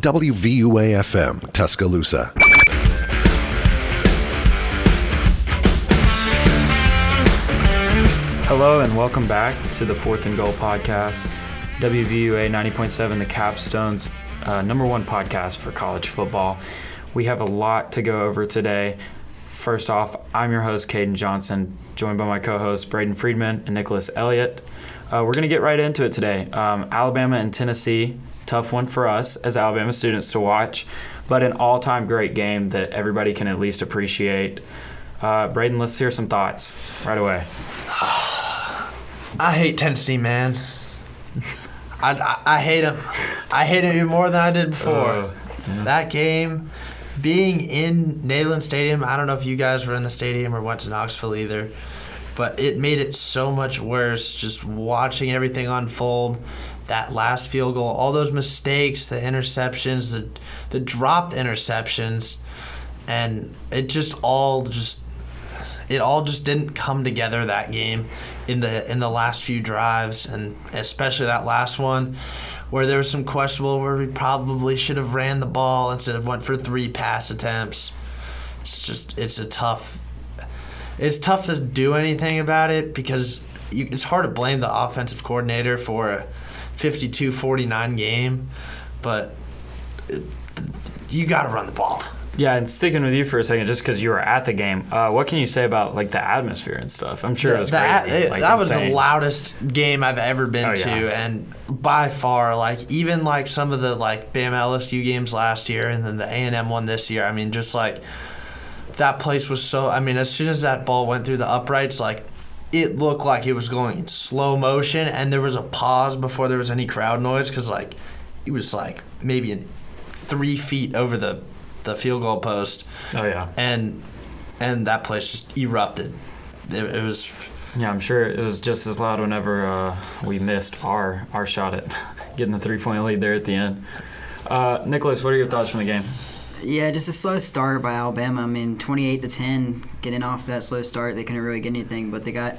WVUA-FM, Tuscaloosa. Hello and welcome back to the Fourth and Goal podcast. WVUA 90.7, the Capstone's number one podcast for college football. We have a lot to go over today. First off, I'm your host, Caden Johnson, joined by my co-hosts, Braden Friedman and Nicholas Elliott. We're going to get right into it today. Alabama and Tennessee, tough one for us as Alabama students to watch, but an all-time great game that everybody can at least appreciate. Braden, let's hear some thoughts right away. I hate Tennessee, man. I hate them. I hate them even more than I did before. Yeah. That game, being in Neyland Stadium, I don't know if you guys were in the stadium or went to Knoxville either, but it made it so much worse just watching everything unfold. That last field goal, all those mistakes, the interceptions, the dropped interceptions, and it all just didn't come together that game in the last few drives, and especially that last one where there was some questionable where we probably should have ran the ball instead of went for 3 pass attempts. It's tough to do anything about it because it's hard to blame the offensive coordinator for a 52-49 game, but you got to run the ball. Yeah, and sticking with you for a second, just because you were at the game, what can you say about the atmosphere and stuff? I'm sure it was crazy. That was the loudest game I've ever been to, and by far, even some of the Bama LSU games last year, and then the A&M one this year. I mean, just that place was so. I mean, as soon as that ball went through the uprights, it looked like it was going in slow motion, and there was a pause before there was any crowd noise because it was maybe 3 feet over the field goal post. Oh yeah. And that place just erupted. It was. Yeah, I'm sure it was just as loud whenever we missed our shot at getting the 3-point lead there at the end. Nicholas, what are your thoughts from the game? Yeah, just a slow start by Alabama. I mean, 28-10, getting off that slow start, they couldn't really get anything, but they got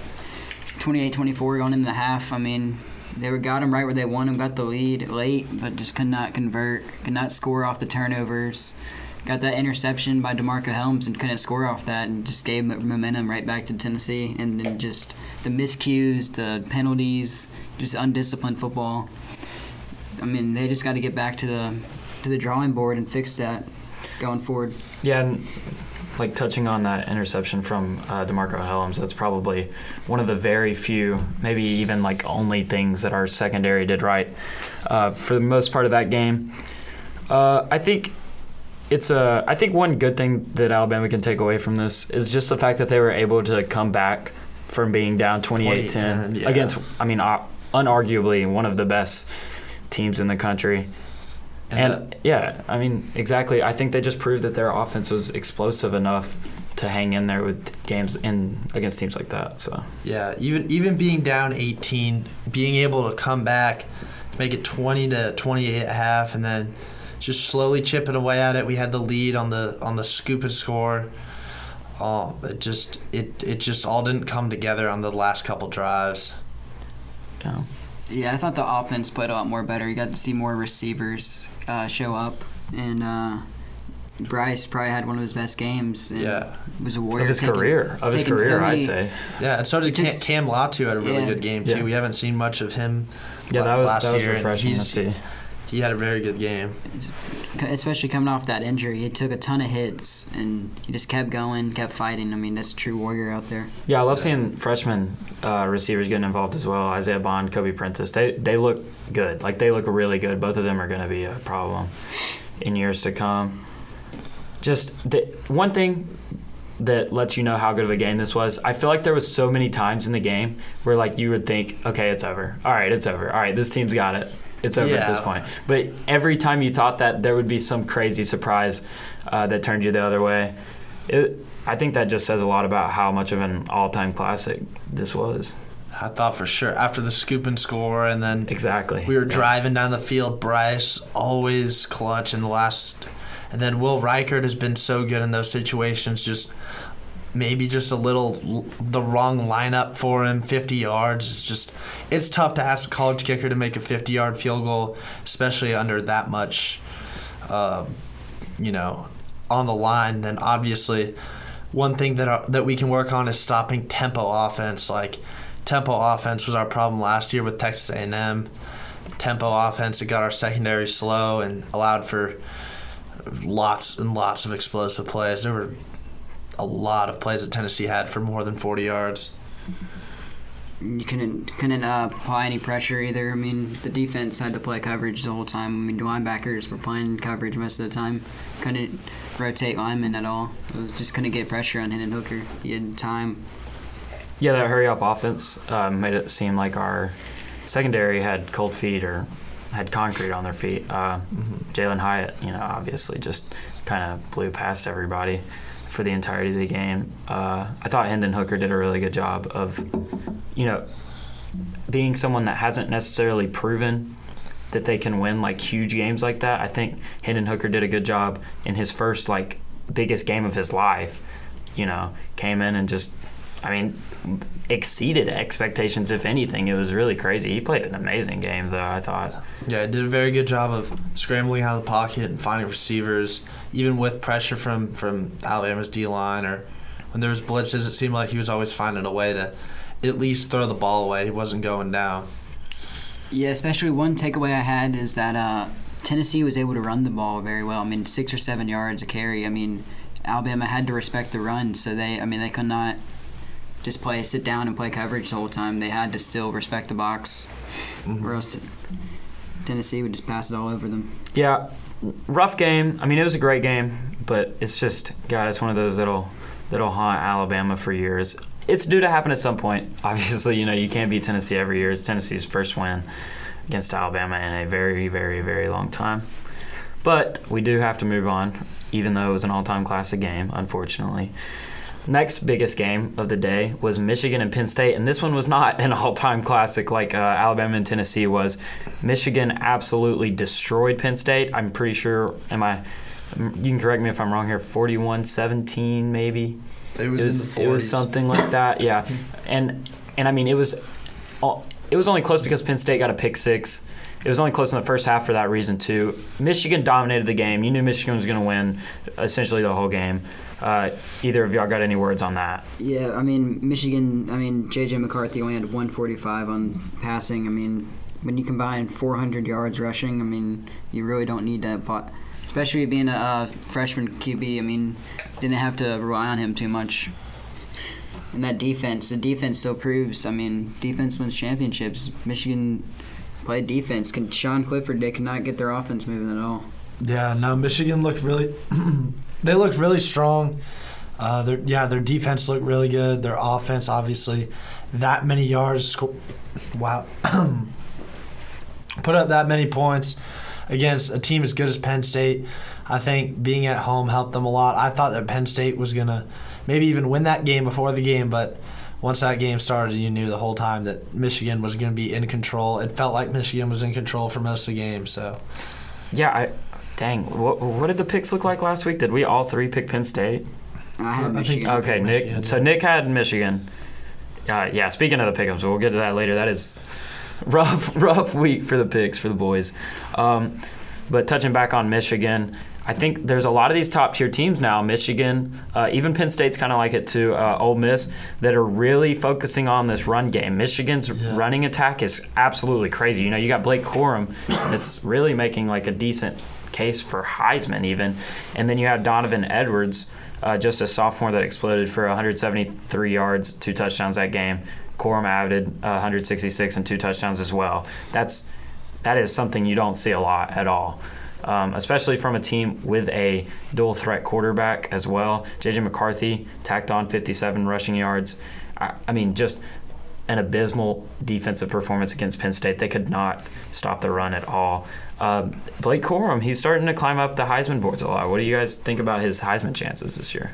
28-24 going into the half. I mean, they got them right where they wanted them, got the lead late, but just could not convert, could not score off the turnovers. Got that interception by DeMarco Helms and couldn't score off that, and just gave momentum right back to Tennessee. And then just the miscues, the penalties, just undisciplined football. I mean, they just got to get back to the drawing board and fix that going forward. Yeah, and touching on that interception from DeMarco Helms, that's probably one of the very few, maybe even only things that our secondary did right for the most part of that game. I think one good thing that Alabama can take away from this is just the fact that they were able to come back from being down 28-10 against, unarguably one of the best teams in the country. Exactly. I think they just proved that their offense was explosive enough to hang in there with games against teams like that. So yeah, even being down 18, being able to come back, make it 20-28 at half, and then just slowly chipping away at it. We had the lead on the scoop and score. It just all didn't come together on the last couple drives. Yeah. Yeah, I thought the offense played a lot more better. You got to see more receivers show up, and Bryce probably had one of his best games. Yeah, was a warrior of his career, I'd say. Yeah, and so did Cam Latu had a really good game too. We haven't seen much of him. Yeah, that was year, refreshing to see. He had a very good game. Especially coming off that injury. He took a ton of hits, and he just kept going, kept fighting. I mean, that's a true warrior out there. Yeah, I love seeing freshman receivers getting involved as well. Isaiah Bond, Kobe Prentice. They look good. They look really good. Both of them are going to be a problem in years to come. Just one thing that lets you know how good of a game this was, I feel like there was so many times in the game where you would think, okay, it's over. All right, it's over. All right, this team's got it. It's over at this point. But every time you thought that, there would be some crazy surprise that turned you the other way. I think that just says a lot about how much of an all-time classic this was. I thought for sure. After the scoop and score, and then we were driving down the field. Bryce always clutch in the last. And then Will Reichert has been so good in those situations, just maybe just a little the wrong lineup for him, 50 yards. It's tough to ask a college kicker to make a 50-yard field goal, especially under that much on the line, then obviously one thing that we can work on is stopping tempo offense. Like, tempo offense was our problem last year with Texas A&M. Tempo offense, it got our secondary slow and allowed for lots and lots of explosive plays. There were a lot of plays that Tennessee had for more than 40 yards. You couldn't apply any pressure either. I mean, the defense had to play coverage the whole time. I mean, the linebackers were playing coverage most of the time. Couldn't rotate linemen at all. It was just couldn't get pressure on Hendon Hooker. He had time. Yeah, that hurry-up offense made it seem like our secondary had cold feet or had concrete on their feet. Jalen Hyatt, obviously just kind of blew past everybody for the entirety of the game. I thought Hendon Hooker did a really good job of, being someone that hasn't necessarily proven that they can win like huge games like that. I think Hendon Hooker did a good job in his first biggest game of his life. Came in and just, exceeded expectations. If anything, it was really crazy. He played an amazing game, though, I thought. Yeah, he did a very good job of scrambling out of the pocket and finding receivers, even with pressure from Alabama's D-line, or when there was blitzes, it seemed like he was always finding a way to at least throw the ball away. He wasn't going down. Yeah, especially one takeaway I had is that Tennessee was able to run the ball very well. 6 or 7 yards a carry. Alabama had to respect the run, so they could not just sit down and play coverage the whole time. They had to still respect the box, or else Tennessee would just pass it all over them. Yeah, rough game. It was a great game, but it's just, God, it's one of those that'll haunt Alabama for years. It's due to happen at some point. Obviously, you can't beat Tennessee every year. It's Tennessee's first win against Alabama in a very, very, very long time. But we do have to move on, even though it was an all-time classic game, unfortunately. Next biggest game of the day was Michigan and Penn State, and this one was not an all-time classic like Alabama and Tennessee was. Michigan absolutely destroyed Penn State. I'm pretty sure, you can correct me if I'm wrong here, 41-17 maybe? It was in the 40s. It was something like that, yeah. And it was only close because Penn State got a pick six. It was only close in the first half for that reason, too. Michigan dominated the game. You knew Michigan was going to win essentially the whole game. Either of y'all got any words on that? Yeah, Michigan, J.J. McCarthy only had 145 on passing. When you combine 400 yards rushing, you really don't need that pot. Especially being a freshman QB, didn't have to rely on him too much. And that defense, the defense still proves, defense wins championships. Michigan played defense. Sean Clifford, they could not get their offense moving at all. Yeah, no, Michigan looked really they looked really strong. Their defense looked really good. Their offense, obviously, that many yards. Wow. Put up that many points against a team as good as Penn State. I think being at home helped them a lot. I thought that Penn State was going to maybe even win that game before the game, but once that game started, you knew the whole time that Michigan was going to be in control. It felt like Michigan was in control for most of the game. So, yeah, what did the picks look like last week? Did we all three pick Penn State? I had Michigan. Okay, Nick. Michigan, so Nick had Michigan. Yeah, speaking of the pick'ems, we'll get to that later. That is rough week for the picks for the boys. But touching back on Michigan, I think there's a lot of these top-tier teams now, Michigan, even Penn State's kind of like it too, Ole Miss, that are really focusing on this run game. Michigan's running attack is absolutely crazy. You got Blake Corum that's really making like a decent case for Heisman even. And then you have Donovan Edwards, just a sophomore that exploded for 173 yards, 2 touchdowns that game. Corum added 166 and 2 touchdowns as well. That is something you don't see a lot at all. Especially from a team with a dual-threat quarterback as well. J.J. McCarthy tacked on 57 rushing yards. Just an abysmal defensive performance against Penn State. They could not stop the run at all. Blake Corum, he's starting to climb up the Heisman boards a lot. What do you guys think about his Heisman chances this year?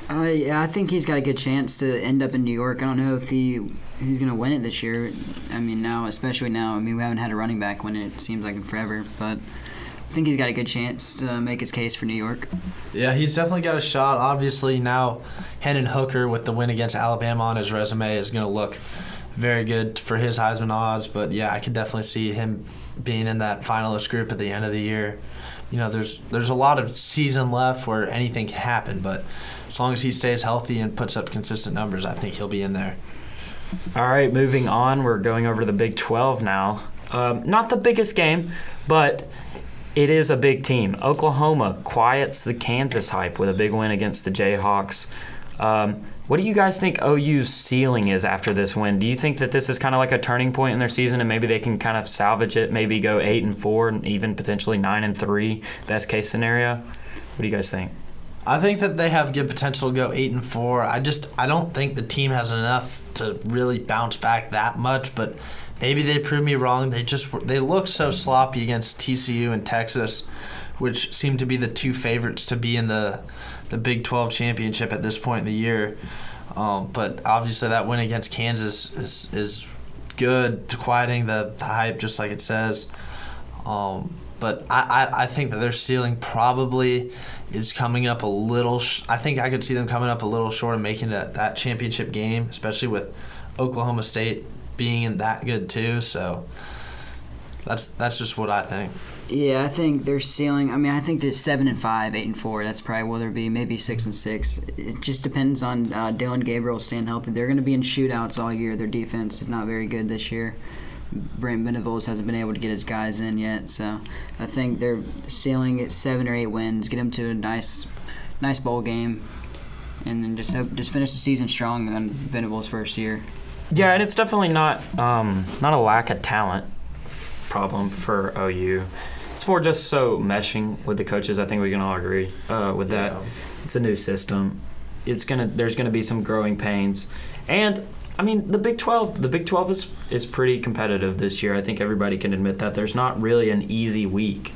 I think he's got a good chance to end up in New York. I don't know if he's going to win it this year. Especially now. We haven't had a running back win it. It seems like forever. But I think he's got a good chance to make his case for New York. Yeah, he's definitely got a shot. Obviously, now Hendon Hooker with the win against Alabama on his resume is going to look very good for his Heisman odds. But, yeah, I could definitely see him being in that finalist group at the end of the year. You know, there's a lot of season left where anything can happen, but as long as he stays healthy and puts up consistent numbers, I think he'll be in there. All right, moving on. We're going over to the Big 12 now. Not the biggest game, but it is a big team. Oklahoma quiets the Kansas hype with a big win against the Jayhawks. What do you guys think OU's ceiling is after this win? Do you think that this is kind of like a turning point in their season and maybe they can kind of salvage it, maybe go 8-4 and even potentially 9-3, best case scenario? What do you guys think? I think that they have good potential to go 8-4. I don't think the team has enough to really bounce back that much, but maybe they prove me wrong. They look so sloppy against TCU and Texas, which seem to be the two favorites to be in the Big 12 championship at this point in the year. But obviously that win against Kansas is good to quieting the hype, just like it says. But I think that their ceiling probably is coming up a little. I think I could see them coming up a little short of making that championship game, especially with Oklahoma State being in that good too. So that's just what I think. Yeah, I think their ceiling. I mean, I think they're 7-5, 8-4. That's probably where they'll be. Maybe 6-6. It just depends on Dylan Gabriel staying healthy. They're going to be in shootouts all year. Their defense is not very good this year. Brent Venables hasn't been able to get his guys in yet, so I think their ceiling at 7 or 8 wins, get them to a nice bowl game, and then just finish the season strong on Venables' first year. Yeah, and it's definitely not a lack of talent problem for OU. It's more just so meshing with the coaches. I think we can all agree with that. Yeah. It's a new system. There's gonna be some growing pains, and I mean the Big 12 is pretty competitive this year. I think everybody can admit that. There's not really an easy week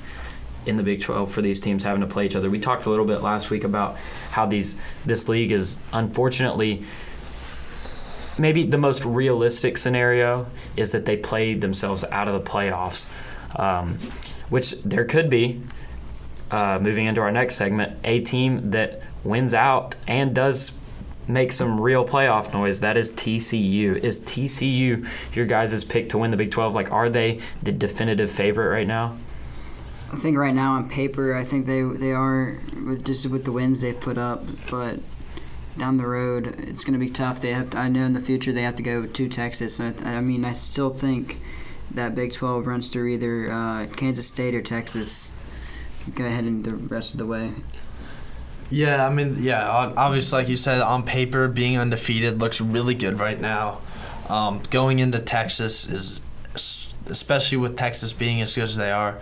in the Big 12 for these teams having to play each other. We talked a little bit last week about how this league is unfortunately. Maybe the most realistic scenario is that they play themselves out of the playoffs, which there could be, moving into our next segment, a team that wins out and does make some real playoff noise. That is TCU. Is TCU your guys' pick to win the Big 12? Like, are they the definitive favorite right now? I think right now on paper, I think they are, with the wins they've put up, but down the road, it's going to be tough. I know in the future they have to go to Texas. So I still think that Big 12 runs through either Kansas State or Texas. Go ahead and the rest of the way. Yeah, obviously, like you said, on paper, being undefeated looks really good right now. Going into Texas is, especially with Texas being as good as they are,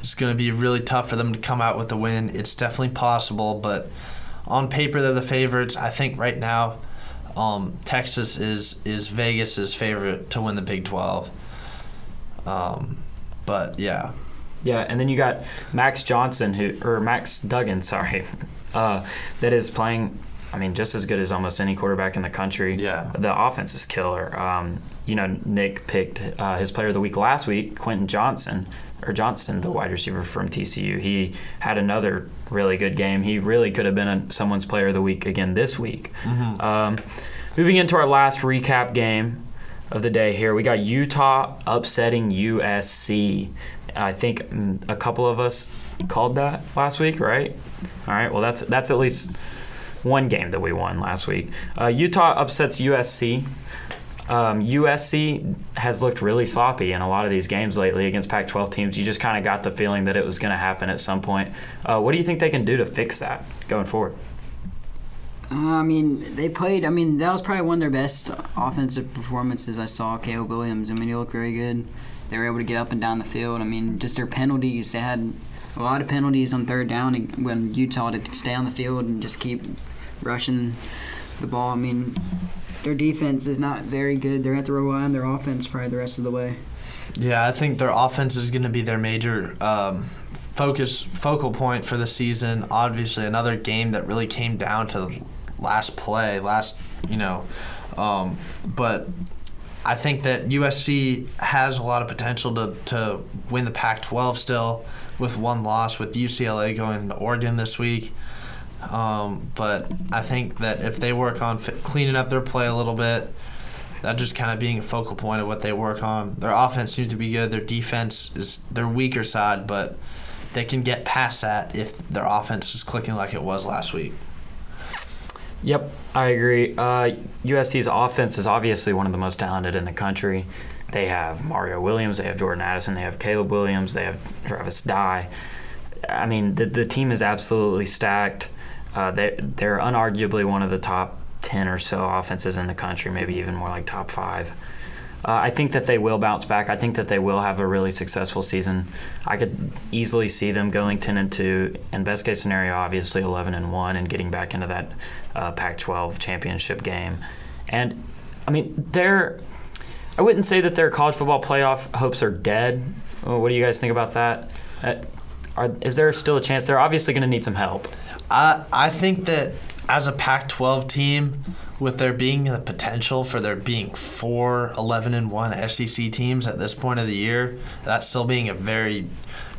it's going to be really tough for them to come out with the win. It's definitely possible, but on paper, they're the favorites. I think right now, Texas is Vegas's favorite to win the Big 12. But yeah. Yeah, and then you got Max Duggan, that is playing. I mean, just as good as almost any quarterback in the country. Yeah. The offense is killer. Nick picked his player of the week last week, Quentin Johnston, the wide receiver from TCU. He had another really good game. He really could have been someone's player of the week again this week. Mm-hmm. Moving into our last recap game of the day here, we got Utah upsetting USC. I think a couple of us called that last week, right? All right, well, that's at least one game that we won last week. Utah upsets USC. USC has looked really sloppy in a lot of these games lately against Pac-12 teams. You just kind of got the feeling that it was going to happen at some point. What do you think they can do to fix that going forward? That was probably one of their best offensive performances I saw, Caleb Williams. He looked very good. They were able to get up and down the field. Just their penalties. They had a lot of penalties on third down when Utah to stay on the field and just keep rushing the ball. Their defense is not very good. They're going to have to rely on their offense probably the rest of the way. Yeah, I think their offense is going to be their major focal point for the season. Obviously, another game that really came down to last play, but I think that USC has a lot of potential to win the Pac-12 still with one loss, with UCLA going to Oregon this week. But I think that if they work on cleaning up their play a little bit, that just kind of being a focal point of what they work on. Their offense seems to be good. Their defense is their weaker side, but they can get past that if their offense is clicking like it was last week. Yep, I agree. USC's offense is obviously one of the most talented in the country. They have Mario Williams, they have Jordan Addison, they have Caleb Williams, they have Travis Dye. I mean, the team is absolutely stacked. They're unarguably one of the top 10 or so offenses in the country, maybe even more like top 5. I think that they will bounce back. I think that they will have a really successful season. I could easily see them going 10-2, and best case scenario, obviously 11-1, and getting back into that Pac-12 championship game. And I mean, I wouldn't say that their college football playoff hopes are dead. What do you guys think about that? Is there still a chance? They're obviously going to need some help. I think that as a Pac-12 team, with there being the potential for there being 4 11-1 SEC teams at this point of the year, that still being a very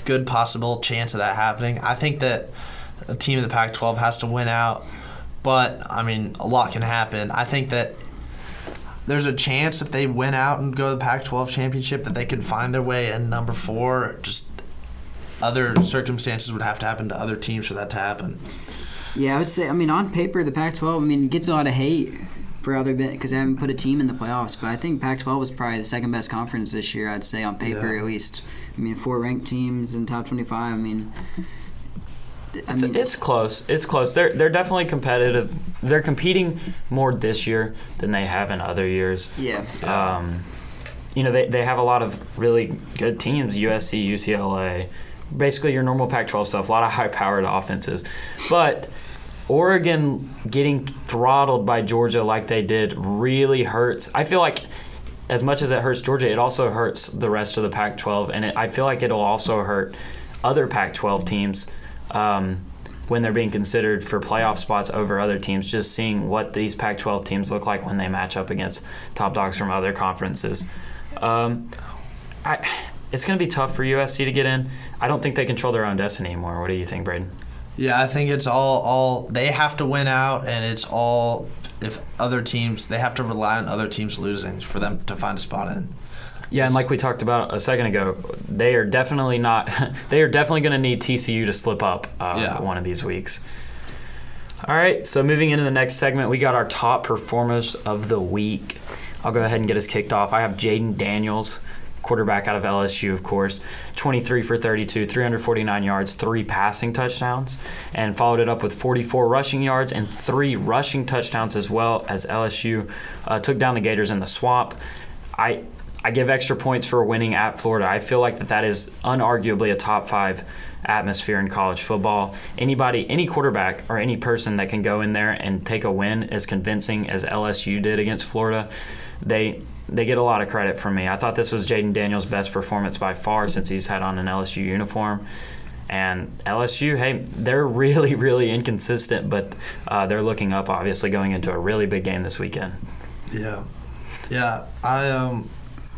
good possible chance of that happening. I think that a team in the Pac-12 has to win out, but, I mean, a lot can happen. I think that there's a chance if they win out and go to the Pac-12 championship that they could find their way in number 4. Just other circumstances would have to happen to other teams for that to happen. Yeah, I would say, I mean, on paper, the Pac-12, I mean, gets a lot of hate for other bit because they haven't put a team in the playoffs. But I think Pac-12 was probably the second best conference this year, I'd say, on paper at least. I mean, 4 ranked teams in top 25. I mean, it's close. It's close. They're definitely competitive. They're competing more this year than they have in other years. Yeah. They have a lot of really good teams, USC, UCLA, basically your normal Pac-12 stuff, a lot of high-powered offenses. But Oregon getting throttled by Georgia like they did really hurts. I feel like as much as it hurts Georgia, it also hurts the rest of the Pac-12, and I feel like it'll also hurt other Pac-12 teams when they're being considered for playoff spots over other teams, just seeing what these Pac-12 teams look like when they match up against top dogs from other conferences. It's going to be tough for USC to get in. I don't think they control their own destiny anymore. What do you think, Braden? Yeah, I think it's all they have to win out, and it's all if other teams, they have to rely on other teams losing for them to find a spot in. Yeah, and like we talked about a second ago, they are definitely going to need TCU to slip up one of these weeks. All right, so moving into the next segment, we got our top performers of the week. I'll go ahead and get us kicked off. I have Jaden Daniels, quarterback out of LSU, of course, 23 for 32, 349 yards, 3 passing touchdowns, and followed it up with 44 rushing yards and 3 rushing touchdowns as well as LSU took down the Gators in the Swamp. I give extra points for winning at Florida. I feel like that is unarguably a top 5 atmosphere in college football. Anybody, any quarterback or any person that can go in there and take a win as convincing as LSU did against Florida, they get a lot of credit from me. I thought this was Jaden Daniels' best performance by far since he's had on an LSU uniform. And LSU, hey, they're really, really inconsistent, but they're looking up, obviously, going into a really big game this weekend. Yeah.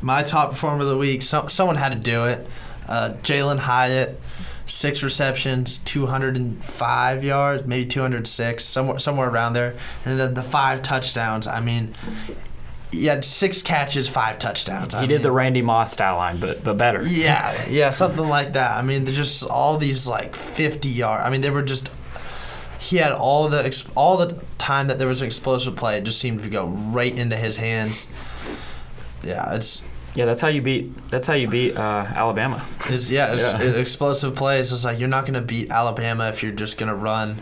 My top performer of the week, someone had to do it. Jalen Hyatt, 6 receptions, 205 yards, maybe 206, somewhere around there. And then the 5 touchdowns. I mean, he had 6 catches, 5 touchdowns. He did the Randy Moss style line, but better. Yeah, something like that. I mean, they're just all these like 50-yard. I mean, they were just. He had all the time that there was an explosive play. It just seemed to go right into his hands. That's how you beat Alabama. Explosive plays. It's like you're not going to beat Alabama if you're just going to run,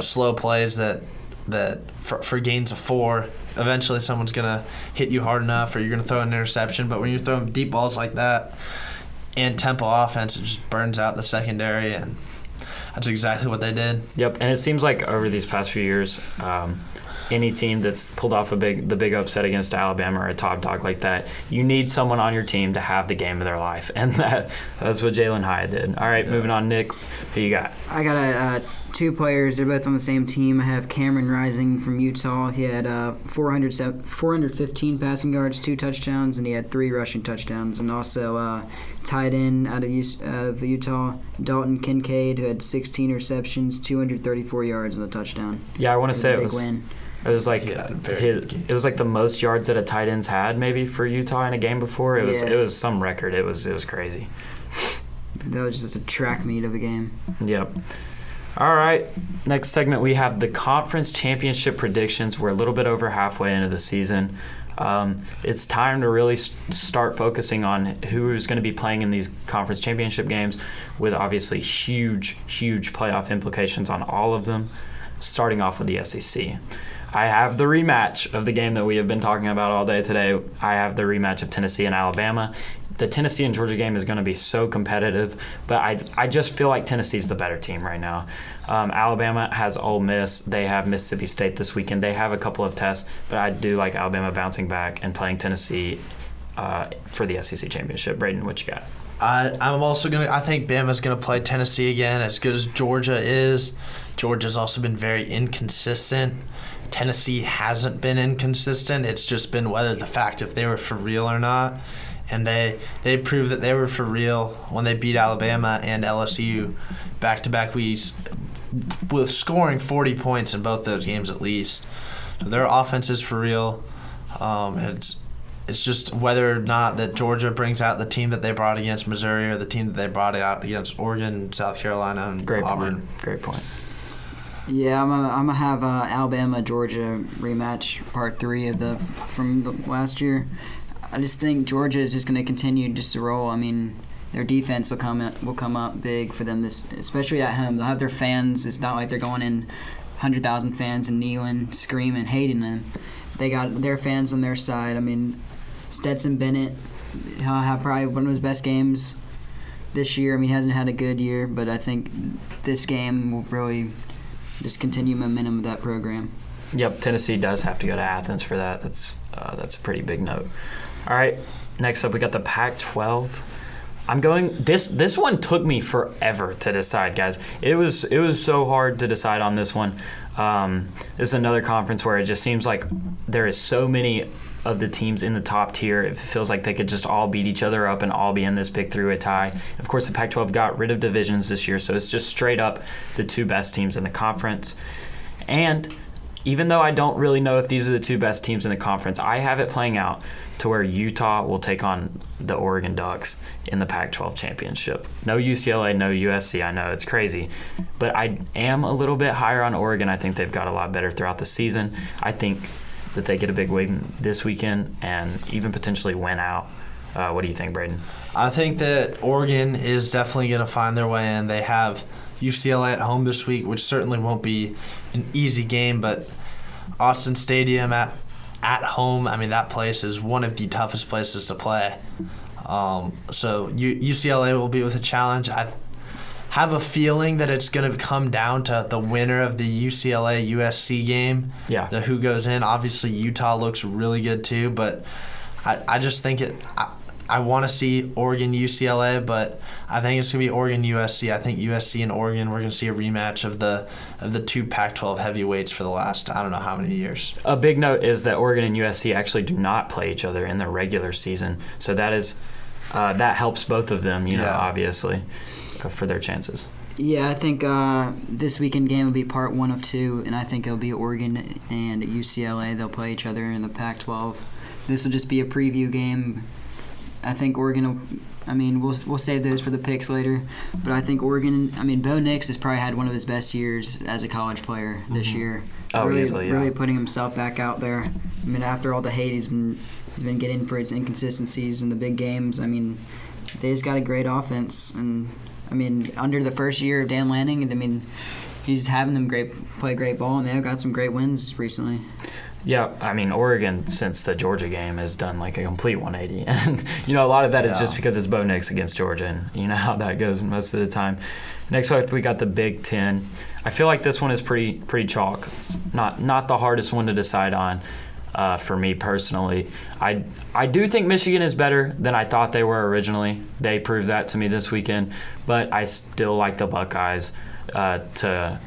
slow plays that for gains of 4. Eventually, someone's going to hit you hard enough, or you're going to throw an interception. But when you're throwing deep balls like that and tempo offense, it just burns out the secondary, and that's exactly what they did. Yep, and it seems like over these past few years, any team that's pulled off the big upset against Alabama or a top dog like that, you need someone on your team to have the game of their life, and that's what Jalen Hyatt did. All right, moving on, Nick, who you got? I got 2 players. They're both on the same team. I have Cameron Rising from Utah. He had 415 passing yards, 2 touchdowns, and he had 3 rushing touchdowns. And also tight end out of Utah, Dalton Kincaid, who had 16 receptions, 234 yards and a touchdown. Yeah, I want to say it was win. It was like it was like the most yards that a tight end's had maybe for Utah in a game before. It was some record. It was crazy. That was just a track meet of a game. Yep. All right. Next segment, we have the conference championship predictions. We're a little bit over halfway into the season. It's time to really start focusing on who is going to be playing in these conference championship games, with obviously huge playoff implications on all of them, starting off with the SEC. I have the rematch of the game that we have been talking about all day today. I have the rematch of Tennessee and Alabama. The Tennessee and Georgia game is going to be so competitive, but I just feel like Tennessee's the better team right now. Alabama has Ole Miss. They have Mississippi State this weekend. They have a couple of tests, but I do like Alabama bouncing back and playing Tennessee for the SEC championship. Braden, what you got? I think Bama's gonna play Tennessee again. As good as Georgia is, Georgia's also been very inconsistent. Tennessee hasn't been inconsistent. It's just been whether the fact if they were for real or not. And they proved that they were for real when they beat Alabama and LSU back-to-back weeks with scoring 40 points in both those games at least. So their offense is for real. It's just whether or not that Georgia brings out the team that they brought against Missouri or the team that they brought out against Oregon, South Carolina, and Auburn. Great point. Yeah, I'm gonna have Alabama Georgia rematch part 3 from the last year. I just think Georgia is just going to continue just to roll. I mean, their defense will come up big for them, especially at home. They'll have their fans. It's not like they're going in 100,000 fans and kneeling, screaming, hating them. They got their fans on their side. I mean, Stetson Bennett, he'll have probably one of his best games this year. I mean, he hasn't had a good year, but I think this game will really just continue momentum of that program. Yep, Tennessee does have to go to Athens for that. That's a pretty big note. All right, next up we got the Pac-12. This one took me forever to decide, guys. It was so hard to decide on this one. This is another conference where it just seems like there is so many of the teams in the top tier. It feels like they could just all beat each other up and all be in this big three-way tie. Of course, the Pac-12 got rid of divisions this year, so it's just straight up the two best teams in the conference. And even though I don't really know if these are the two best teams in the conference, I have it playing out to where Utah will take on the Oregon Ducks in the Pac-12 championship. No UCLA, no USC. I know it's crazy, but I am a little bit higher on Oregon. I think they've got a lot better throughout the season. I think that they get a big win this weekend and even potentially win out. What do you think, Braden? I think that Oregon is definitely going to find their way in. They have UCLA at home this week, which certainly won't be an easy game, but Austin Stadium at home, I mean, that place is one of the toughest places to play. So UCLA will be with a challenge. I have a feeling that it's going to come down to the winner of the UCLA-USC game. Yeah. Who goes in. Obviously, Utah looks really good too, but I just think I want to see Oregon-UCLA, but I think it's going to be Oregon-USC. I think USC and Oregon, we're going to see a rematch of the two Pac-12 heavyweights for the last, I don't know how many years. A big note is that Oregon and USC actually do not play each other in the regular season, so that helps both of them, obviously, for their chances. Yeah, I think this weekend game will be part 1 of 2, and I think it'll be Oregon and UCLA. They'll play each other in the Pac-12. This will just be a preview game. I think Oregon we'll save those for the picks later. But I think Oregon, Bo Nix has probably had one of his best years as a college player this year. Oh, easily, yeah. Really putting himself back out there. I mean, after all the hate he's been getting for his inconsistencies in the big games, they just got a great offense. And, under the first year of Dan Lanning, he's having them play great ball, and they've got some great wins recently. Yeah, Oregon, since the Georgia game, has done like a complete 180. And, a lot of that is just because it's Bo Nix against Georgia, and you know how that goes most of the time. Next up, we got the Big Ten. I feel like this one is pretty chalk. It's not the hardest one to decide on for me personally. I do think Michigan is better than I thought they were originally. They proved that to me this weekend. But I still like the Buckeyes to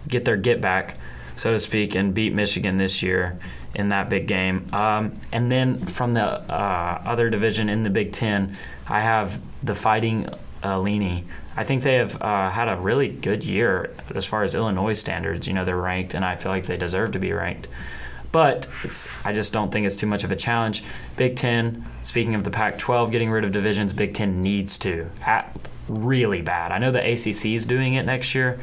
get their get back. so to speak, and beat Michigan this year in that big game. And then from the other division in the Big Ten, I have the Fighting Illini. I think they have had a really good year as far as Illinois standards. They're ranked, and I feel like they deserve to be ranked. But I just don't think it's too much of a challenge. Big Ten, speaking of the Pac-12 getting rid of divisions, Big Ten needs to. Really bad. I know the ACC is doing it next year.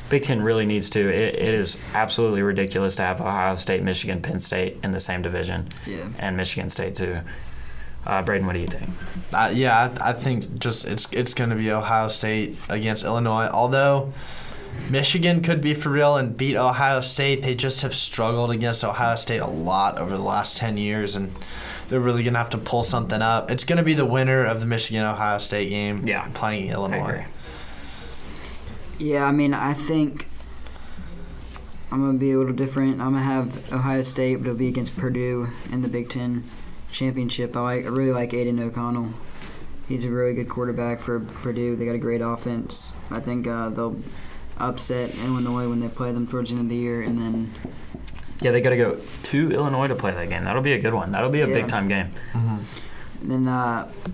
Big Ten really needs to. It is absolutely ridiculous to have Ohio State, Michigan, Penn State in the same division. Yeah. And Michigan State too. Braden, what do you think? I think just it's going to be Ohio State against Illinois. Although Michigan could be for real and beat Ohio State, they just have struggled against Ohio State a lot over the last 10 years, and they're really going to have to pull something up. It's going to be the winner of the Michigan-Ohio State game playing Illinois. Yeah, I think I'm going to be a little different. I'm going to have Ohio State, but it'll be against Purdue in the Big Ten championship. I really like Aiden O'Connell. He's a really good quarterback for Purdue. They got a great offense. I think they'll upset Illinois when they play them towards the end of the year, and then they got to go to Illinois to play that game. That'll be a good one. That'll be a big-time game. Mm-hmm. Then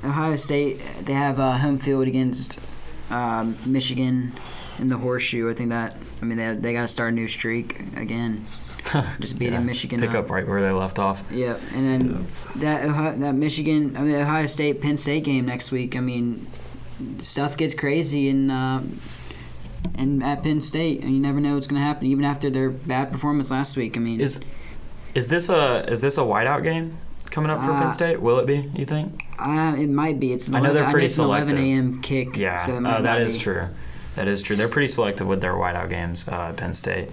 Ohio State, they have home field against Michigan in the Horseshoe. I think they got to start a new streak again. Just beating Michigan. Pick up right where they left off. Yeah, and then Ohio State Penn State game next week. Stuff gets crazy and at Penn State, and you never know what's going to happen. Even after their bad performance last week. Is this a whiteout game coming up for Penn State? Will it be? You think? It might be. I know they're pretty selective. It's an 11 a.m. kick. Yeah, so that is true. That is true. They're pretty selective with their whiteout games at Penn State.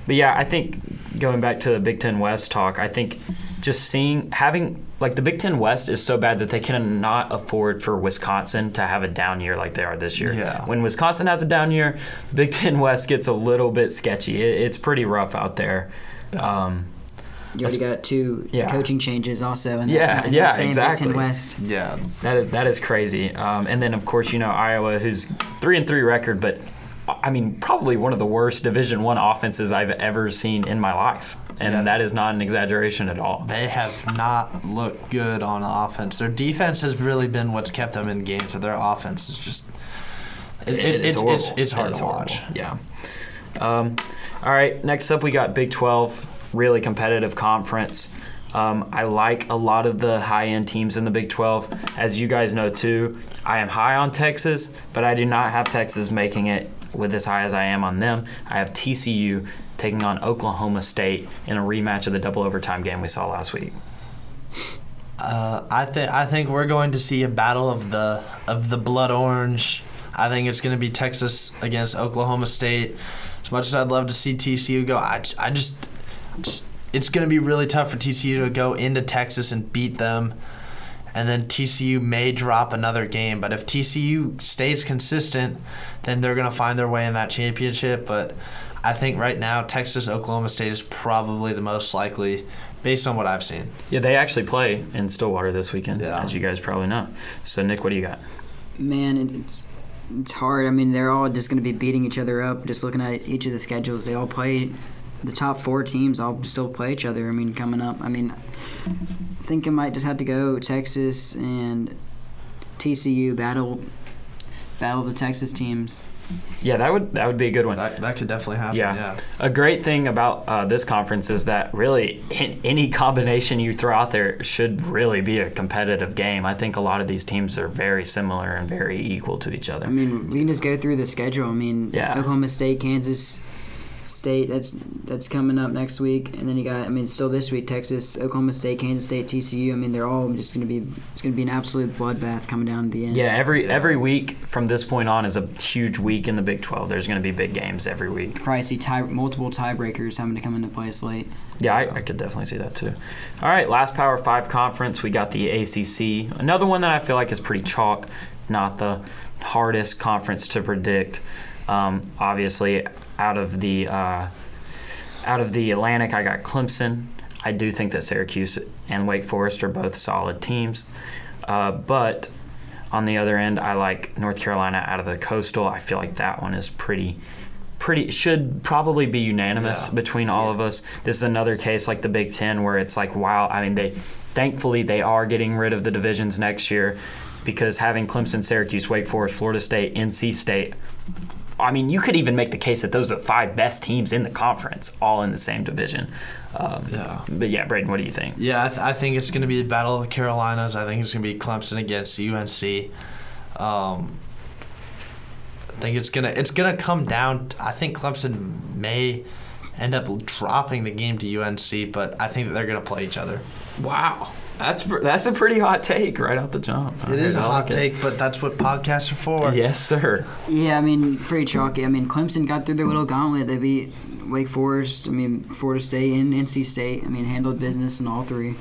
But yeah, I think going back to the Big Ten West talk, I think just having the Big Ten West is so bad that they cannot afford for Wisconsin to have a down year like they are this year. Yeah. When Wisconsin has a down year, Big Ten West gets a little bit sketchy. It's pretty rough out there. You already got two coaching changes also in the same exactly. Big Ten West. Yeah. That is crazy. And then, of course, Iowa, who's 3-3 record, but probably one of the worst Division I offenses I've ever seen in my life. And that is not an exaggeration at all. They have not looked good on offense. Their defense has really been what's kept them in games, but their offense is just it's hard to watch. Yeah. All right, next up we got Big 12, really competitive conference. I like a lot of the high-end teams in the Big 12. As you guys know, too, I am high on Texas, but I do not have Texas making it with as high as I am on them. I have TCU taking on Oklahoma State in a rematch of the double overtime game we saw last week. I think we're going to see a battle of the blood orange. I think it's going to be Texas against Oklahoma State. As much as I'd love to see TCU go, it's going to be really tough for TCU to go into Texas and beat them. And then TCU may drop another game. But if TCU stays consistent, then they're going to find their way in that championship. But I think right now Texas, Oklahoma State is probably the most likely based on what I've seen. Yeah, they actually play in Stillwater this weekend, as you guys probably know. So, Nick, what do you got? Man, it's hard. They're all just going to be beating each other up. Just looking at each of the schedules, they all play. The top four teams all still play each other. Coming up. I think I might just have to go Texas and TCU battle the Texas teams. Yeah, that would be a good one. That could definitely happen. Yeah. A great thing about this conference is that really any combination you throw out there should really be a competitive game. I think a lot of these teams are very similar and very equal to each other. We can just go through the schedule. Oklahoma State, Kansas State, that's coming up next week, and then you got still this week Texas, Oklahoma State, Kansas State, TCU. They're all just going to be an absolute bloodbath coming down to the end. Yeah, every week from this point on is a huge week in the Big 12. There's going to be big games every week. Probably see multiple tiebreakers having to come into place late. Yeah, I could definitely see that too. All right, last Power 5 conference, we got the ACC. Another one that I feel like is pretty chalk, not the hardest conference to predict. Obviously, out of the Atlantic, I got Clemson. I do think that Syracuse and Wake Forest are both solid teams. But on the other end, I like North Carolina out of the Coastal. I feel like that one is pretty should probably be unanimous between all of us. This is another case like the Big Ten where it's like, wow. I mean, thankfully they are getting rid of the divisions next year, because having Clemson, Syracuse, Wake Forest, Florida State, NC State, I mean, you could even make the case that those are the 5 best teams in the conference, all in the same division. But yeah, Braden, what do you think? Yeah, I think it's going to be the Battle of the Carolinas. I think it's going to be Clemson against UNC. I think it's gonna come down. I think Clemson may end up dropping the game to UNC, but I think that they're gonna play each other. Wow. That's a pretty hot take right out the jump. It is a hot take, but that's what podcasts are for. Yes, sir. Yeah, I mean, pretty chalky. I mean, Clemson got through their little gauntlet. They beat Wake Forest, Florida State, and NC State. I mean, handled business in all 3.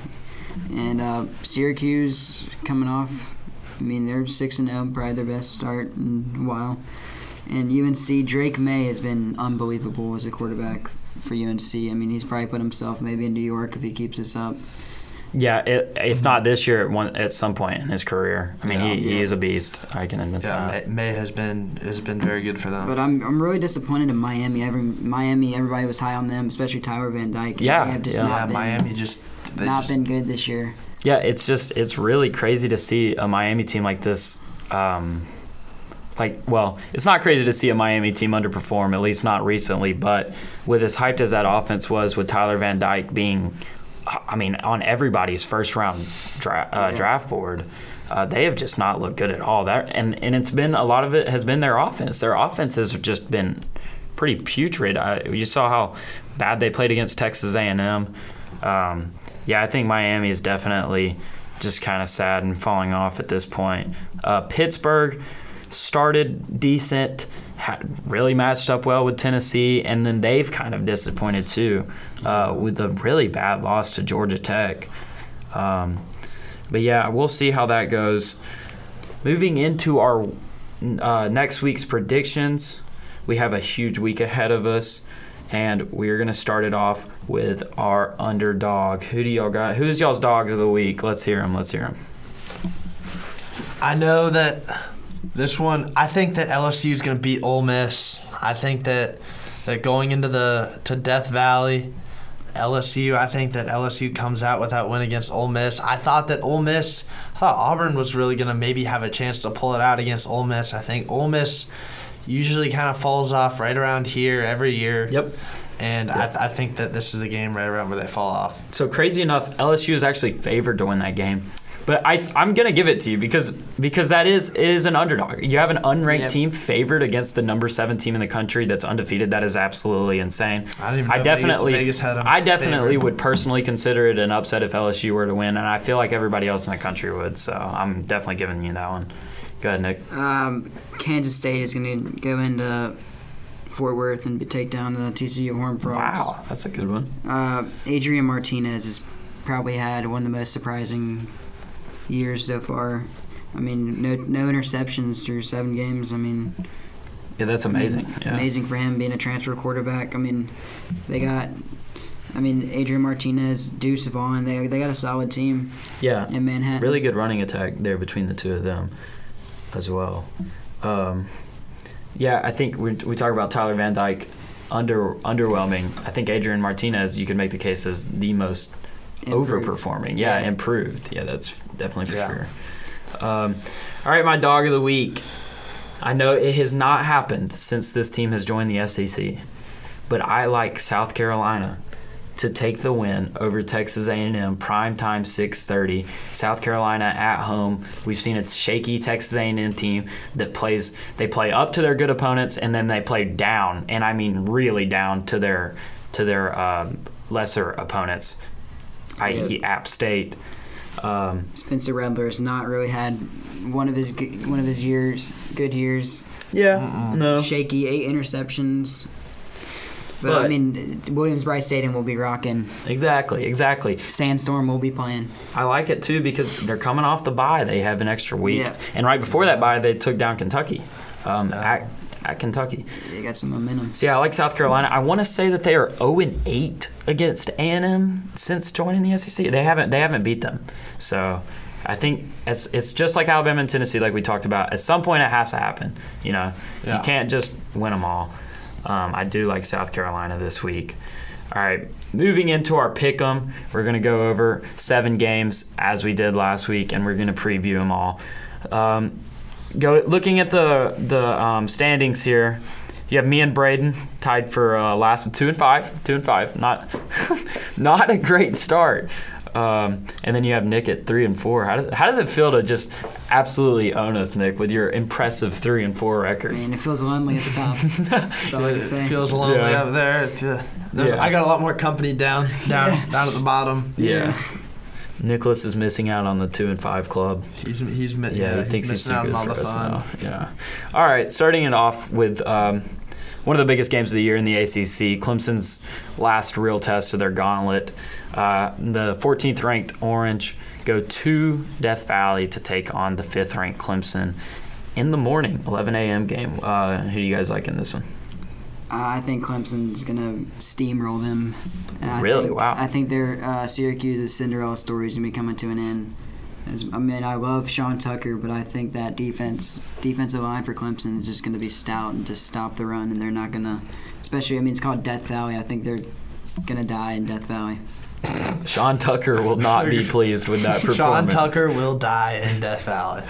And Syracuse coming off, I mean, they're 6-0, probably their best start in a while. And UNC, Drake May has been unbelievable as a quarterback for UNC. I mean, he's probably put himself maybe in New York if he keeps this up. Yeah, if not this year, at some point in his career. I mean, he is a beast. I can admit that. Yeah, May has been very good for them. But I'm really disappointed in Miami. Everybody was high on them, especially Tyler Van Dyke. Yeah, they have just not been, Miami been good this year. Yeah, it's really crazy to see a Miami team like this. It's not crazy to see a Miami team underperform, at least not recently. But with as hyped as that offense was, with Tyler Van Dyke being, I mean, on everybody's first-round draft board, they have just not looked good at all. And it's been, a lot of it has been their offense. Their offense has just been pretty putrid. You saw how bad they played against Texas A&M. I think Miami is definitely just kind of sad and falling off at this point. Pittsburgh started decent, really matched up well with Tennessee, and then they've kind of disappointed too with a really bad loss to Georgia Tech. But yeah, we'll see how that goes. Moving into our next week's predictions, we have a huge week ahead of us, and we're going to start it off with our underdog. Who do y'all got? Who's y'all's dogs of the week? Let's hear them. I know that this one, I think that LSU is going to beat Ole Miss. I think that going into to Death Valley, I think that LSU comes out with that win against Ole Miss. I thought Auburn was really going to maybe have a chance to pull it out against Ole Miss. I think Ole Miss usually kind of falls off right around here every year. Yep. And yep. I think that this is a game right around where they fall off. So crazy enough, LSU is actually favored to win that game. But I'm going to give it to you because it is an underdog. You have an unranked team favored against the number 7 team in the country that's undefeated. That is absolutely insane. I didn't even know Vegas had them I definitely would personally consider it an upset if LSU were to win, and I feel like everybody else in the country would. So I'm definitely giving you that one. Go ahead, Nick. Kansas State is going to go into Fort Worth and take down the TCU Horned Frogs. Wow, that's a good one. Adrian Martinez has probably had one of the most surprising years so far. I mean, no interceptions through 7 games. I mean, yeah, that's amazing. Amazing for him being a transfer quarterback. I mean, Adrian Martinez, Deuce Vaughn, they got a solid team. Yeah, in Manhattan. Really good running attack there between the two of them as well. I think we talk about Tyler Van Dyke underwhelming. I think Adrian Martinez, you could make the case as the most overperforming. Improved. Yeah, that's definitely for sure. All right, my dog of the week. I know it has not happened since this team has joined the SEC, but I like South Carolina to take the win over Texas A&M, primetime 6:30. South Carolina at home. We've seen a shaky Texas A&M team that they play up to their good opponents, and then they play down, and I mean really down to their lesser opponents, i.e. App State. Spencer Rattler has not really had one of his good years. Yeah, no. Shaky, 8 interceptions. But I mean, Williams-Brice Stadium will be rocking. Exactly. Sandstorm will be playing. I like it too because they're coming off the bye. They have an extra week, and right before that bye, they took down Kentucky. At Kentucky. They got some momentum. So, yeah, I like South Carolina. I want to say that they are 0-8 against A&M since joining the SEC. They haven't beat them. So, I think it's just like Alabama and Tennessee, like we talked about. At some point, it has to happen. You know, you can't just win them all. I do like South Carolina this week. All right, moving into our pick'em, we're going to go over 7 games as we did last week, and we're going to preview them all. Looking at the standings here, you have me and Braden tied for last with 2-5. 2-5, not a great start. And then you have Nick at 3-4. How does it feel to just absolutely own us, Nick, with your impressive 3-4 record? Man, it feels lonely at the top. That's all I can say. It feels lonely up there. I got a lot more company down at the bottom. Yeah. Nicholas is missing out on the 2-5 club. He thinks he's too good for us now. Yeah. All right, starting it off with one of the biggest games of the year in the ACC, Clemson's last real test of their gauntlet. The 14th ranked Orange go to Death Valley to take on the 5th ranked Clemson in the morning, 11 a.m. game. Who do you guys like in this one? I think Clemson's going to steamroll them. Really? Wow. I think their Syracuse's Cinderella story is going to be coming to an end. I love Sean Tucker, but I think that defensive line for Clemson is just going to be stout and just stop the run, and they're not going to, especially, it's called Death Valley. I think they're going to die in Death Valley. Sean Tucker will not be pleased with that performance. Sean Tucker will die in Death Valley.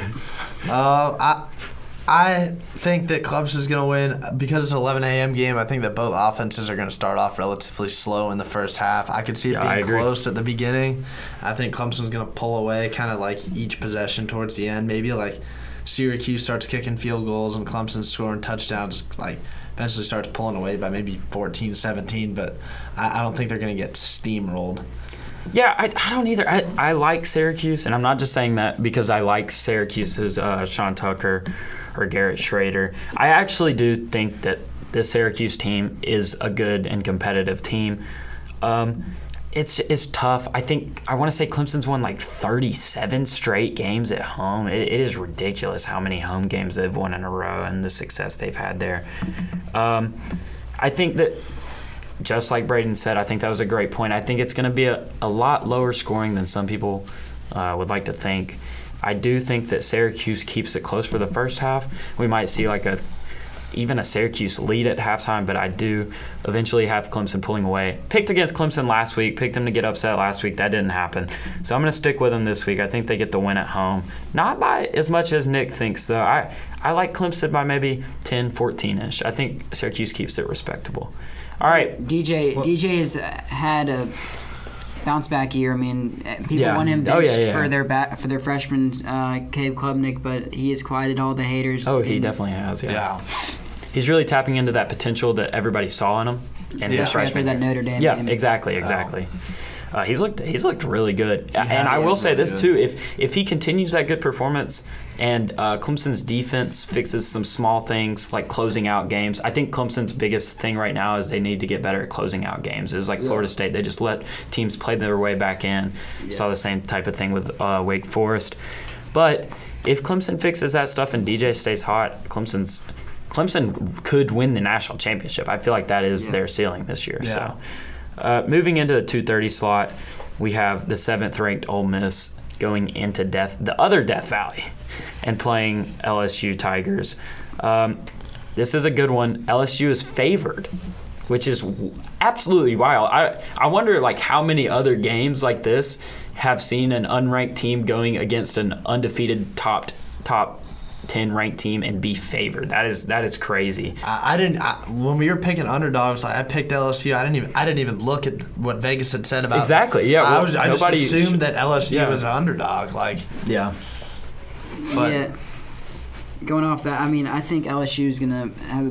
I think that Clemson's going to win because it's an 11 a.m. game. I think that both offenses are going to start off relatively slow in the first half. I could see it being close at the beginning. I think Clemson's going to pull away kind of like each possession towards the end. Maybe like Syracuse starts kicking field goals and Clemson's scoring touchdowns, like eventually starts pulling away by maybe 14-17, but I don't think they're going to get steamrolled. Yeah, I don't either. I like Syracuse, and I'm not just saying that because I like Syracuse's Sean Tucker or Garrett Schrader. I actually do think that this Syracuse team is a good and competitive team. It's tough. I want to say Clemson's won like 37 straight games at home. It is ridiculous how many home games they've won in a row and the success they've had there. I think that, just like Braden said, I think that was a great point. I think it's going to be a lot lower scoring than some people would like to think. I do think that Syracuse keeps it close for the first half. We might see like even a Syracuse lead at halftime, but I do eventually have Clemson pulling away. Picked against Clemson last week, picked them to get upset last week. That didn't happen. So I'm going to stick with them this week. I think they get the win at home. Not by as much as Nick thinks, though. I like Clemson by maybe 10, 14-ish. I think Syracuse keeps it respectable. All right. DJ has had a bounce back year. People want him benched for their freshman Caleb Klubnik, but he has quieted all the haters. Oh, he definitely has. Yeah. He's really tapping into that potential that everybody saw in him. And his freshman that Notre Dame game. game. Exactly. He's looked really good. And I will say this too: if he continues that good performance and Clemson's defense fixes some small things like closing out games, I think Clemson's biggest thing right now is they need to get better at closing out games. It's like Florida State; they just let teams play their way back in. Saw the same type of thing with Wake Forest. But if Clemson fixes that stuff and DJ stays hot, Clemson could win the national championship. I feel like that is their ceiling this year. Yeah. So, moving into the 2:30 slot, we have the 7th-ranked Ole Miss going into the other Death Valley and playing LSU Tigers. This is a good one. LSU is favored, which is absolutely wild. I wonder how many other games like this have seen an unranked team going against an undefeated top 10 ranked team and be favored. That is crazy. When we were picking underdogs, I picked LSU. I didn't even look at what Vegas had said about exactly. Yeah, I just assumed that LSU was an underdog. Going off that, I think LSU is going to have a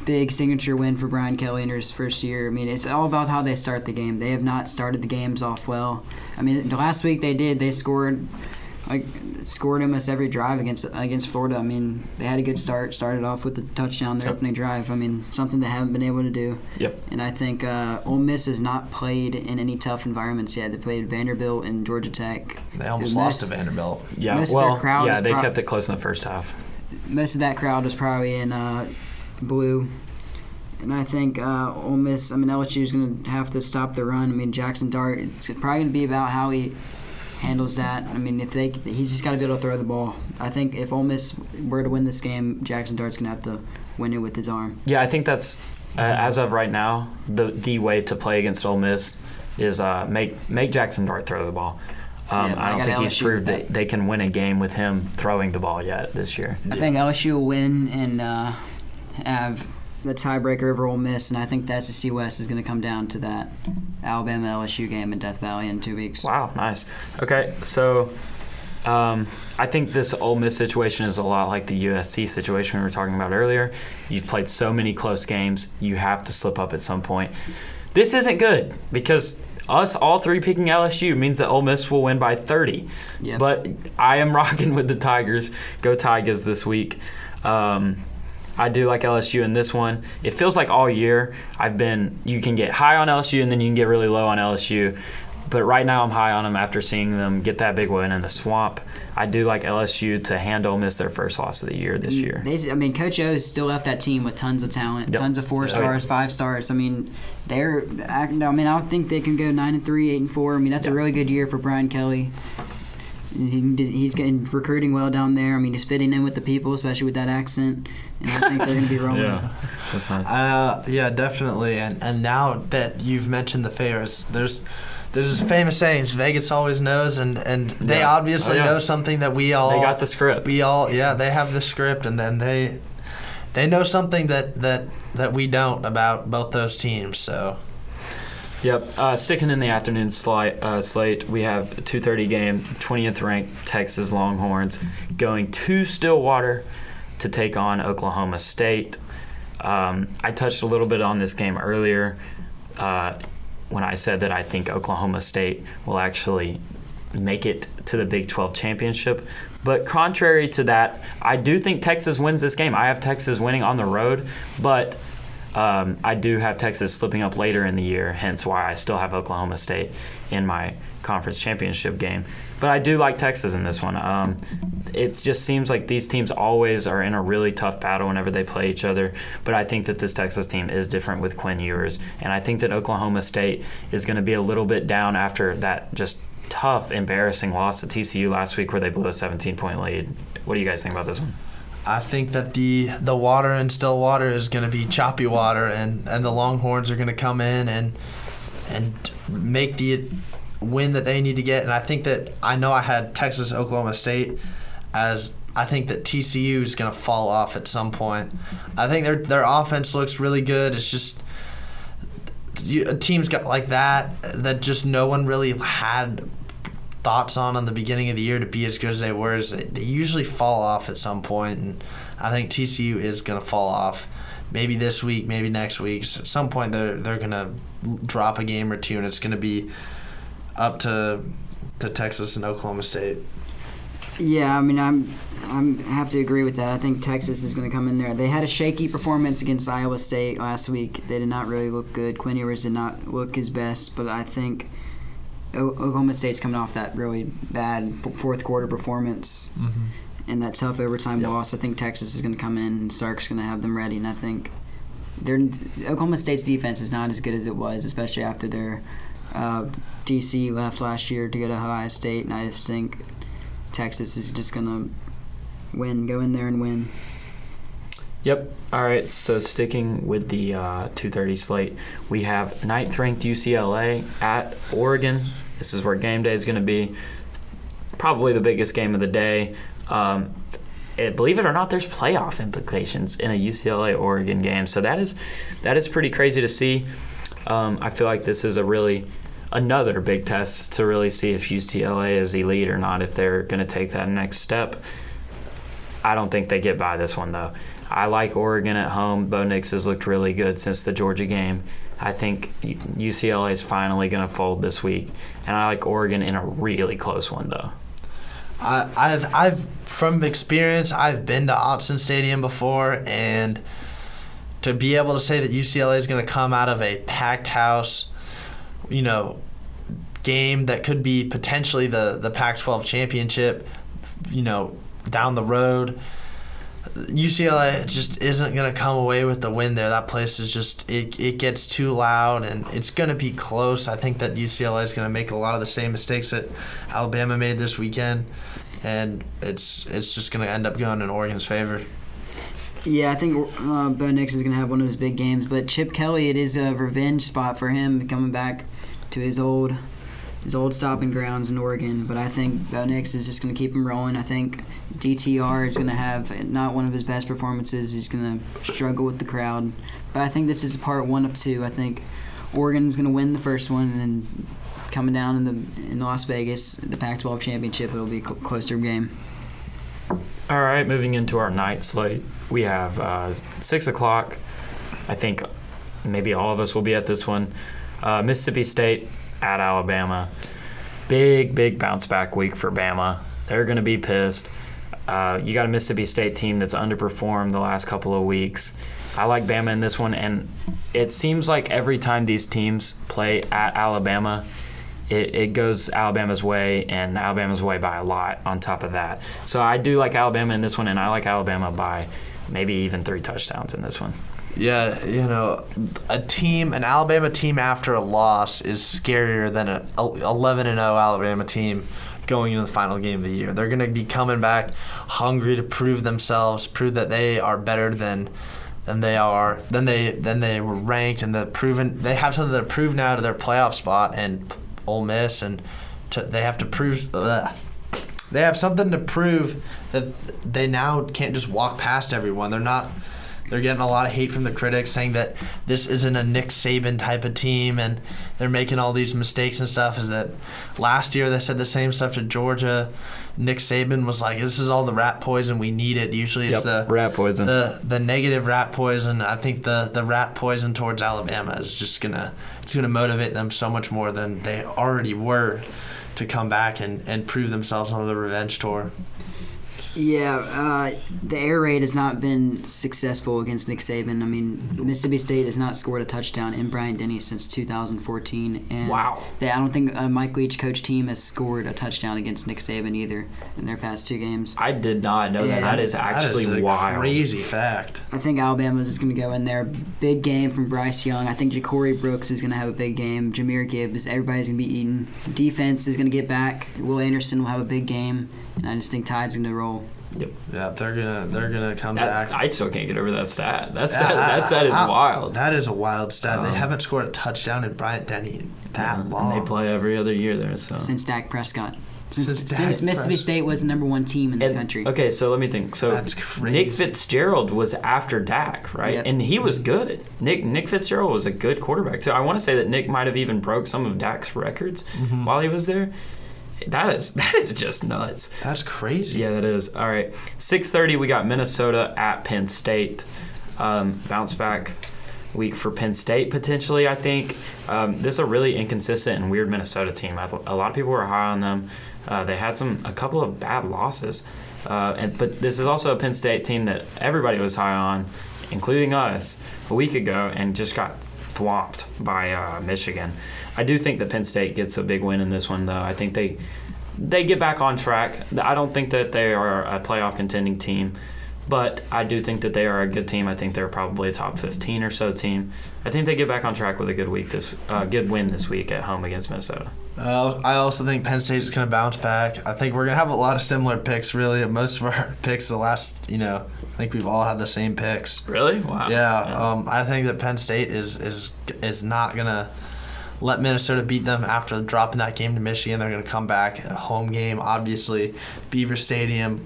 big signature win for Brian Kelly in his first year. It's all about how they start the game. They have not started the games off well. Last week they did. They scored almost every drive against Florida. They had a good start. Started off with the touchdown their opening drive. Something they haven't been able to do. Yep. And I think Ole Miss has not played in any tough environments yet. They played Vanderbilt and Georgia Tech. They almost lost to Vanderbilt. Yeah. They kept it close in the first half. Most of that crowd was probably in blue. And I think Ole Miss, LSU is going to have to stop the run. Jackson Dart, it's probably going to be about how he handles that. I mean, he's just got to be able to throw the ball. I think if Ole Miss were to win this game, Jackson Dart's going to have to win it with his arm. Yeah, I think that's, as of right now, the way to play against Ole Miss is make Jackson Dart throw the ball. I don't think he's proved that they can win a game with him throwing the ball yet this year. I think LSU will win and have the tiebreaker over Ole Miss, and I think the SEC West is going to come down to that Alabama-LSU game in Death Valley in 2 weeks. Wow, nice. Okay, so I think this Ole Miss situation is a lot like the USC situation we were talking about earlier. You've played so many close games, you have to slip up at some point. This isn't good because us all three picking LSU means that Ole Miss will win by 30. Yep. But I am rocking with the Tigers. Go Tigers this week. I do like LSU in this one. It feels like all year you can get high on LSU and then you can get really low on LSU. But right now I'm high on them after seeing them get that big win in the Swamp. I do like LSU to hand Ole Miss their first loss of the year this year. Coach O still left that team with tons of talent, tons of 4 stars, 5 stars. I don't think they can go 9-3, 8-4. I mean, that's a really good year for Brian Kelly. He's getting recruiting well down there. I mean, he's fitting in with the people, especially with that accent. And I think they're going to be rolling. Yeah, that's nice. Yeah, definitely. And now that you've mentioned the favorites, there's this famous saying, Vegas always knows, and they obviously know something that we all... They got the script. They have the script, and then they know something that we don't about both those teams, so... Yep. Sticking in the afternoon slate, we have a 2:30 game, 20th ranked Texas Longhorns going to Stillwater to take on Oklahoma State. I touched a little bit on this game earlier when I said that I think Oklahoma State will actually make it to the Big 12 championship. But contrary to that, I do think Texas wins this game. I have Texas winning on the road, but I do have Texas slipping up later in the year, hence why I still have Oklahoma State in my conference championship game. But I do like Texas in this one. It just seems like these teams always are in a really tough battle whenever they play each other. But I think that this Texas team is different with Quinn Ewers. And I think that Oklahoma State is going to be a little bit down after that just tough, embarrassing loss to TCU last week where they blew a 17-point lead. What do you guys think about this one? I think that the water in Stillwater is going to be choppy water, and the Longhorns are going to come in and make the win that they need to get. And I think that I had Texas, Oklahoma State as I think that TCU is going to fall off at some point. I think their offense looks really good. It's just teams got like that just no one really had thoughts on the beginning of the year to be as good as they were. They usually fall off at some point, and I think TCU is going to fall off. Maybe this week, maybe next week. So at some point, they're going to drop a game or two, and it's going to be up to Texas and Oklahoma State. Yeah, I mean, I have to agree with that. I think Texas is going to come in there. They had a shaky performance against Iowa State last week. They did not really look good. Quinn Ewers did not look his best, but I think Oklahoma State's coming off that really bad fourth quarter performance and that tough overtime loss. I think Texas is going to come in and Sark's going to have them ready, and I think Oklahoma State's defense is not as good as it was, especially after their DC left last year to go to Ohio State, and I just think Texas is just going to go in there and win. Yep. All right, so sticking with the 2:30 slate, we have 9th-ranked UCLA at Oregon. This is where game day is going to be. Probably the biggest game of the day. Believe it or not, there's playoff implications in a UCLA-Oregon game, so that is pretty crazy to see. I feel like this is another big test to really see if UCLA is elite or not, if they're going to take that next step. I don't think they get by this one, though. I like Oregon at home. Bo Nix has looked really good since the Georgia game. I think UCLA is finally going to fold this week, and I like Oregon in a really close one, though. I've from experience, I've been to Autzen Stadium before, and to be able to say that UCLA is going to come out of a packed house, game that could be potentially the Pac-12 championship, down the road. UCLA just isn't going to come away with the win there. That place is just it gets too loud, and it's going to be close. I think that UCLA is going to make a lot of the same mistakes that Alabama made this weekend, and it's just going to end up going in Oregon's favor. Yeah, I think Bo Nix is going to have one of his big games. But Chip Kelly, it is a revenge spot for him coming back to his old stopping grounds in Oregon. But I think Bo Nix is just going to keep him rolling. I think DTR is going to have not one of his best performances. He's going to struggle with the crowd. But I think this is part 1 of 2. I think Oregon's going to win the first one, and then coming down in Las Vegas, the Pac-12 championship, it'll be a closer game. All right, moving into our night slate, we have 6 o'clock. I think maybe all of us will be at this one. Mississippi State at Alabama. Big bounce back week for Bama. They're going to be pissed. You got a Mississippi State team that's underperformed the last couple of weeks. I like Bama in this one, and it seems like every time these teams play at Alabama, it goes Alabama's way, and Alabama's way by a lot on top of that. So I do like Alabama in this one, and I like Alabama by maybe even 3 touchdowns in this one. Yeah, an Alabama team after a loss is scarier than an 11-0 Alabama team going into the final game of the year. They're going to be coming back hungry to prove themselves, prove that they are better than they were ranked, and they have something to prove now to their playoff spot and Ole Miss, and they have to prove they have something to prove that they now can't just walk past everyone. They're getting a lot of hate from the critics saying that this isn't a Nick Saban type of team, and they're making all these mistakes and stuff. Is that last year they said the same stuff to Georgia. Nick Saban was like, this is all the rat poison we needed. Usually it's the rat poison. The negative rat poison. I think the rat poison towards Alabama is just gonna motivate them so much more than they already were to come back and prove themselves on the revenge tour. Yeah, the air raid has not been successful against Nick Saban. I mean, Mississippi State has not scored a touchdown in Bryant-Denny since 2014. And wow. I don't think a Mike Leach coach team has scored a touchdown against Nick Saban either in their past 2 games. I did not know that. That is actually that is a wild. Crazy fact. I think Alabama's just going to go in there. Big game from Bryce Young. I think Ja'Cory Brooks is going to have a big game. Jameer Gibbs, everybody's going to be eating. Defense is going to get back. Will Anderson will have a big game. And I just think Tide's going to roll. Yep. Yeah, they're gonna come back. I still can't get over that stat. That stat is wild. That is a wild stat. They haven't scored a touchdown in Bryant-Denny that long. And they play every other year there. So since Dak Prescott. Since Mississippi State was the number 1 team in the country. Okay, so let me think. So that's crazy. Nick Fitzgerald was after Dak, right? Yep. And he was good. Nick Fitzgerald was a good quarterback too. I want to say that Nick might have even broke some of Dak's records while he was there. That is just nuts. That's crazy. Yeah, that is. All right, 6:30 we got Minnesota at Penn State. Bounce back week for Penn State potentially. I think this is a really inconsistent and weird Minnesota team. A lot of people were high on them. They had a couple of bad losses, but this is also a Penn State team that everybody was high on, including us, a week ago, and just got thwomped by Michigan. I do think that Penn State gets a big win in this one, though. I think they get back on track. I don't think that they are a playoff contending team, but I do think that they are a good team. I think they're probably a top 15 or so team. I think they get back on track with a good win this week at home against Minnesota. I also think Penn State is going to bounce back. I think we're going to have a lot of similar picks, really. Most of our picks the last, I think we've all had the same picks. Really? Wow. Yeah. I think that Penn State is not going to let Minnesota beat them after dropping that game to Michigan. They're going to come back. A home game, obviously. Beaver Stadium,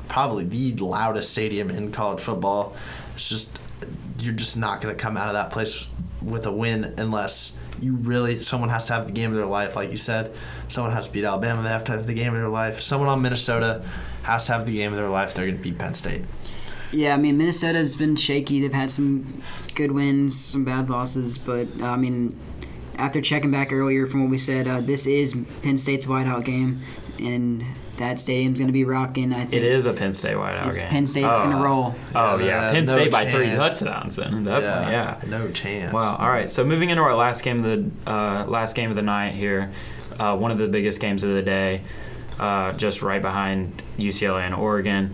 probably the loudest stadium in college football. It's just, you're just not going to come out of that place with a win unless someone has to have the game of their life. Like you said, someone has to beat Alabama. They have to have the game of their life. Someone on Minnesota has to have the game of their life. They're going to beat Penn State. Yeah, I mean, Minnesota's been shaky. They've had some good wins, some bad losses, but, after checking back earlier from what we said, this is Penn State's whiteout game, and that stadium's going to be rocking. I think it is a Penn State whiteout game. Penn State's going to roll. Oh, yeah. Penn State by 3 chance. touchdowns then. Definitely, yeah. No chance. Wow. All right, so moving into our last game of the night here, one of the biggest games of the day, just right behind UCLA and Oregon.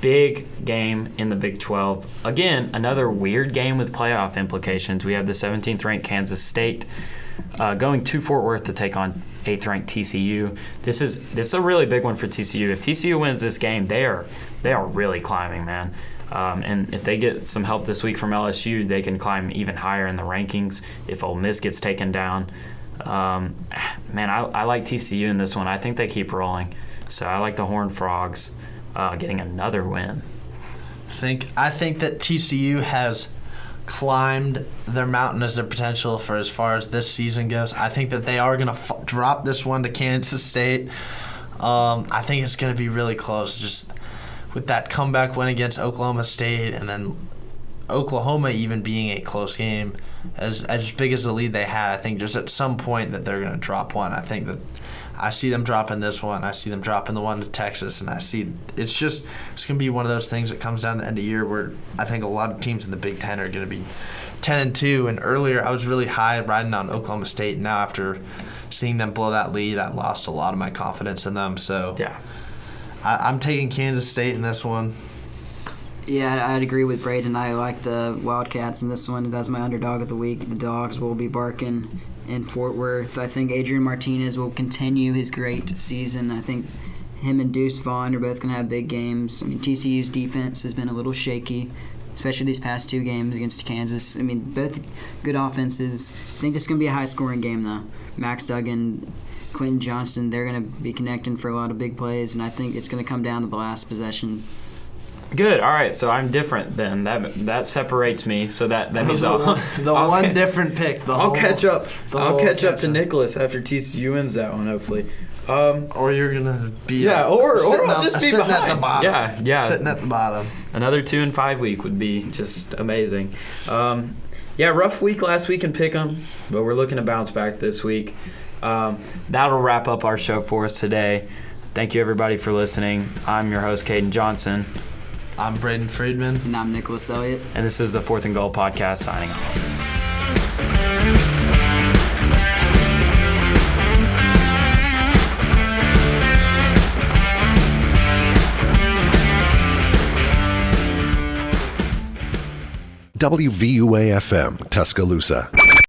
Big game in the Big 12. Again, another weird game with playoff implications. We have the 17th-ranked Kansas State going to Fort Worth to take on 8th-ranked TCU. This is a really big one for TCU. If TCU wins this game, they are really climbing, man. And if they get some help this week from LSU, they can climb even higher in the rankings if Ole Miss gets taken down. Man, I like TCU in this one. I think they keep rolling. So I like the Horned Frogs getting another win. I think that TCU has climbed their mountain as their potential for as far as this season goes. I think that they are going to drop this one to Kansas State. I think it's going to be really close, just with that comeback win against Oklahoma State, and then Oklahoma even being a close game, as big as the lead they had. I think just at some point that they're going to drop one. I think that I see them dropping this one. I see them dropping the one to Texas, and I see it's going to be one of those things that comes down the end of the year where I think a lot of teams in the Big Ten are going to be 10-2. And earlier I was really high riding on Oklahoma State. Now after seeing them blow that lead, I lost a lot of my confidence in them. So yeah, I'm taking Kansas State in this one. Yeah, I'd agree with Braden. I like the Wildcats in this one. That's my underdog of the week. The Dogs will be barking in Fort Worth. I think Adrian Martinez will continue his great season. I think him and Deuce Vaughn are both going to have big games. I mean, TCU's defense has been a little shaky, especially these past two games against Kansas. I mean, both good offenses. I think this is going to be a high-scoring game, though. Max Duggan, Quentin Johnston, they're going to be connecting for a lot of big plays, and I think it's going to come down to the last possession. Good. All right. So I'm different then. That separates me. So that means one different pick. I'll catch up. I'll catch up to Nicholas after TCU wins that one, hopefully. Or you're gonna be or I'll just be behind. At the bottom. Yeah. Sitting at the bottom. Another 2-5 week would be just amazing. Rough week last week in Pick'em, but we're looking to bounce back this week. That'll wrap up our show for us today. Thank you everybody for listening. I'm your host Caden Johnson. I'm Braden Friedman. And I'm Nicholas Elliott. And this is the 4th and Goal podcast signing off. WVUA-FM, Tuscaloosa.